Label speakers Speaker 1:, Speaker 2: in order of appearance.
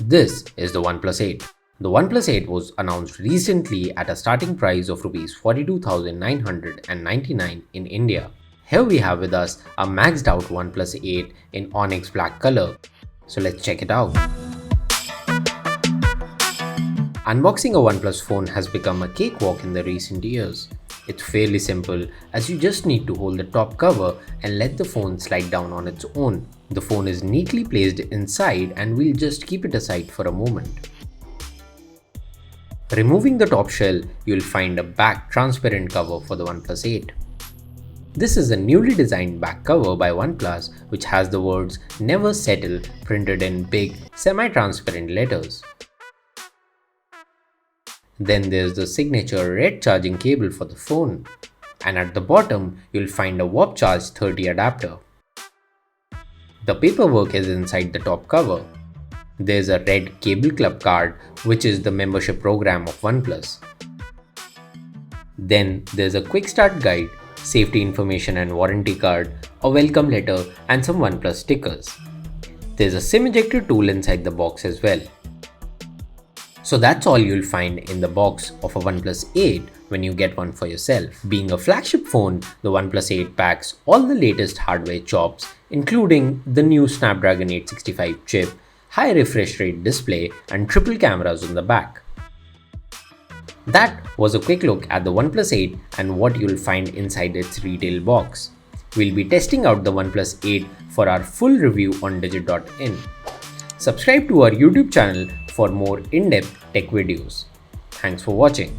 Speaker 1: This is the OnePlus 8. The OnePlus 8 was announced recently at a starting price of Rs 42,999 in India. Here we have with us a maxed out OnePlus 8 in onyx black color. So let's check it out. Unboxing a OnePlus phone has become a cakewalk in the recent years. It's fairly simple as you just need to hold the top cover and let the phone slide down on its own. The phone is neatly placed inside and we'll just keep it aside for a moment. Removing the top shell, you'll find a back transparent cover for the OnePlus 8. This is a newly designed back cover by OnePlus which has the words "Never Settle" printed in big, semi-transparent letters. Then there's the signature red charging cable for the phone. And at the bottom, you'll find a Warp Charge 30 adapter. The paperwork is inside the top cover. There's a red Cable Club card, which is the membership program of OnePlus. Then there's a quick start guide, safety information and warranty card, a welcome letter, and some OnePlus stickers. There's a SIM ejector tool inside the box as well. So that's all you'll find in the box of a OnePlus 8 when you get one for yourself. Being a flagship phone, the OnePlus 8 packs all the latest hardware chops, including the new Snapdragon 865 chip, high refresh rate display, and triple cameras on the back. That was a quick look at the OnePlus 8 and what you'll find inside its retail box. We'll be testing out the OnePlus 8 for our full review on digit.in. Subscribe to our YouTube channel for more in-depth tech videos. Thanks for watching.